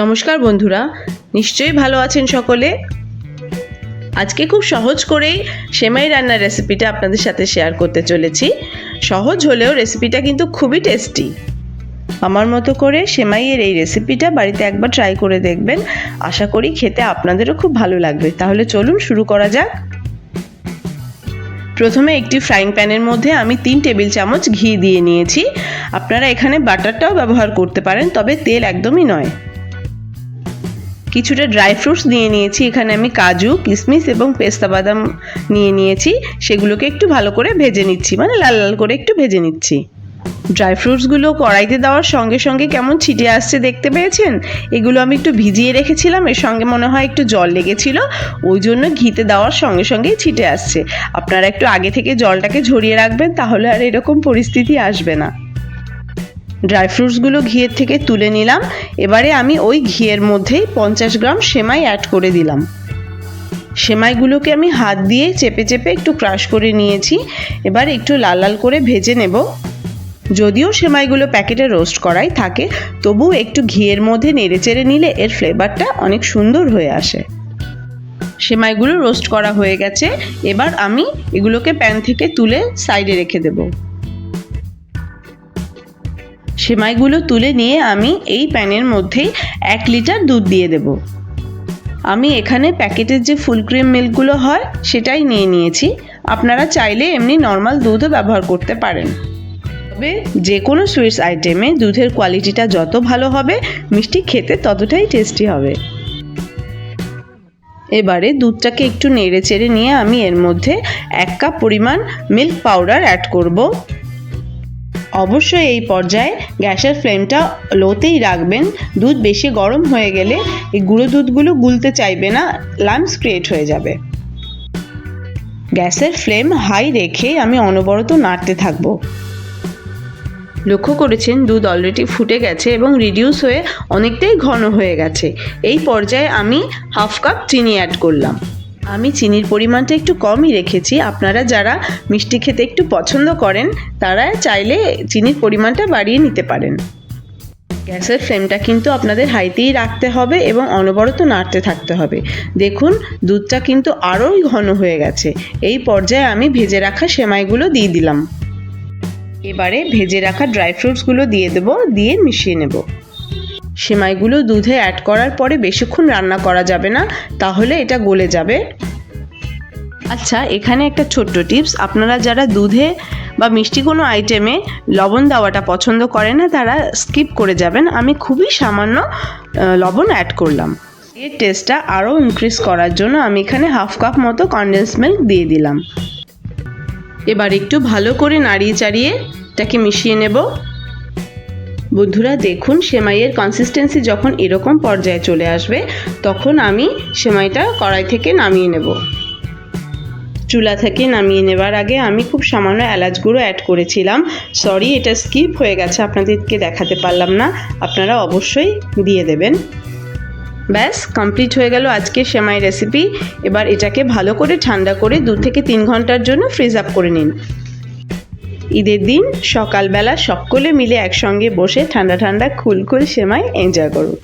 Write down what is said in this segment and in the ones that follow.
নমস্কার বন্ধুরা, নিশ্চয়ই ভালো আছেন সকলে। আজকে খুব সহজ করেই সেমাই রান্নার রেসিপিটা আপনাদের সাথে শেয়ার করতে চলেছি। সহজ হলেও রেসিপিটা কিন্তু খুবই টেস্টি। আমার মতো করে সেমাইয়ের এই রেসিপিটা বাড়িতে একবার ট্রাই করে দেখবেন, আশা করি খেতে আপনাদেরও খুব ভালো লাগবে। তাহলে চলুন শুরু করা যাক। প্রথমে একটি ফ্রাইং প্যানের মধ্যে আমি 3 টেবিল চামচ ঘি দিয়ে নিয়েছি। আপনারা এখানে বাটারটাও ব্যবহার করতে পারেন, তবে তেল একদমই নয়। কিছুটা ড্রাই ফ্রুটস নিয়ে নিয়েছি। এখানে আমি কাজু, কিশমিশ এবং পেস্তা বাদাম নিয়ে নিয়েছি। সেগুলোকে একটু ভালো করে ভেজে নিচ্ছি, মানে লাল লাল করে একটু ভেজে নিচ্ছি। ড্রাই ফ্রুটসগুলো কড়াইতে দেওয়ার সঙ্গে সঙ্গে কেমন ছিটে আসছে দেখতে পেয়েছেন? এগুলো আমি একটু ভিজিয়ে রেখেছিলাম, এর সঙ্গে মনে হয় একটু জল লেগেছিল, ওই জন্য ঘিতে দেওয়ার সঙ্গে সঙ্গেই ছিটে আসছে। আপনারা একটু আগে থেকে জলটাকে ঝরিয়ে রাখবেন, তাহলে আর এরকম পরিস্থিতি আসবে না। ড্রাই ফ্রুটসগুলো ঘিয়ের থেকে তুলে নিলাম। এবারে আমি ওই ঘিয়ের মধ্যেই 50 গ্রাম সেমাই অ্যাড করে দিলাম। সেমাইগুলোকে আমি হাত দিয়ে চেপে চেপে একটু ক্রাশ করে নিয়েছি। এবার একটু লাল লাল করে ভেজে নেব। যদিও সেমাইগুলো প্যাকেটে রোস্ট করাই থাকে, তবু একটু ঘিয়ের মধ্যে নেড়ে চেড়ে নিলে এর ফ্লেভারটা অনেক সুন্দর হয়ে আসে। সেমাইগুলো রোস্ট করা হয়ে গেছে। এবার আমি এগুলোকে প্যান থেকে তুলে সাইডে রেখে দেব। সেমাইগুলো তুলে নিয়ে আমি এই প্যানের মধ্যেই 1 লিটার দুধ দিয়ে দেব। আমি এখানে প্যাকেটের যে ফুল ক্রিম মিল্কগুলো হয় সেটাই নিয়ে নিয়েছি। আপনারা চাইলে এমনি নর্মাল দুধও ব্যবহার করতে পারেন। তবে যে কোনো সুইটস আইটেমে দুধের কোয়ালিটিটা যত ভালো হবে, মিষ্টি খেতে ততটাই টেস্টি হবে। এবারে দুধটাকে একটু নেড়ে চেড়ে নিয়ে আমি এর মধ্যে 1 কাপ পরিমাণ মিল্ক পাউডার অ্যাড করব। অবশ্যই এই পর্যায়ে গ্যাসের ফ্লেমটা লোতেই রাখবেন। দুধ বেশি গরম হয়ে গেলে এই গুঁড়ো দুধগুলো গুলতে চাইবে না, লাম্পস ক্রিয়েট হয়ে যাবে। গ্যাসের ফ্লেম হাই রেখে আমি অনবরত নাড়তে থাকব। লক্ষ্য করেছেন দুধ অলরেডি ফুটে গেছে এবং রিডিউস হয়ে অনেকটাই ঘন হয়ে গেছে। এই পর্যায়ে আমি 1/2 কাপ চিনি অ্যাড করলাম। আমি চিনির পরিমাণটা একটু কমই রেখেছি। আপনারা যারা মিষ্টি খেতে একটু পছন্দ করেন তারা চাইলে চিনির পরিমাণটা বাড়িয়ে নিতে পারেন। গ্যাসের ফ্লেমটা কিন্তু আপনাদের হাইতেই রাখতে হবে এবং অনবরত নাড়তে থাকতে হবে। দেখুন দুধটা কিন্তু আরোই ঘন হয়ে গেছে। এই পর্যায়ে আমি ভেজে রাখা সেমাইগুলো দিয়ে দিলাম। এবারে ভেজে রাখা ড্রাই ফ্রুটসগুলো দিয়ে দেব, দিয়ে মিশিয়ে নেব। সেমাইগুলো দুধে অ্যাড করার পরে বেশিক্ষণ রান্না করা যাবে না, তাহলে এটা গলে যাবে। আচ্ছা, এখানে একটা ছোট্ট টিপস, আপনারা যারা দুধে বা মিষ্টি কোনো আইটেমে লবণ দেওয়াটা পছন্দ করে না তারা স্কিপ করে যাবেন। আমি খুবই সামান্য লবণ অ্যাড করলাম। এর টেস্টটা আরও ইনক্রিজ করার জন্য আমি এখানে 1/2 কাপ মতো কনডেন্স মিল্ক দিয়ে দিলাম। এবার একটু ভালো করে নাড়িয়ে চাড়িয়ে এটাকে মিশিয়ে নেব। বন্ধুরা দেখুন, সেমাইয়ের কনসিস্টেন্সি যখন এরকম পর্যায়ে চলে আসবে তখন আমি সেমাইটা কড়াই থেকে নামিয়ে নেব। চুলা থেকে নামিয়ে নেবার আগে আমি খুব সামান্য এলাচ গুঁড়ো অ্যাড করেছিলাম। সরি, এটা স্কিপ হয়ে গেছে, আপনাদেরকে দেখাতে পারলাম না। আপনারা অবশ্যই দিয়ে দেবেন। ব্যাস কমপ্লিট হয়ে গেল আজকের সেমাই রেসিপি। এবার এটাকে ভালো করে ঠান্ডা করে 2 থেকে 3 ঘন্টার জন্য ফ্রিজ আপ করে নিন। ঈদের দিন সকালবেলা সকলে মিলে একসঙ্গে বসে ঠান্ডা ঠান্ডা খুলখুল সেমাই এনজয় করুন।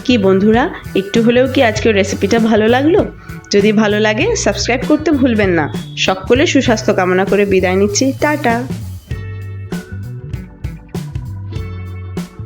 কি বন্ধুরা, একটু হলেও কি আজকের রেসিপিটা ভালো লাগলো? যদি ভালো লাগে সাবস্ক্রাইব করতে ভুলবেন না। সকলে সুস্বাস্থ্য কামনা করে বিদায় নিচ্ছি। টাটা।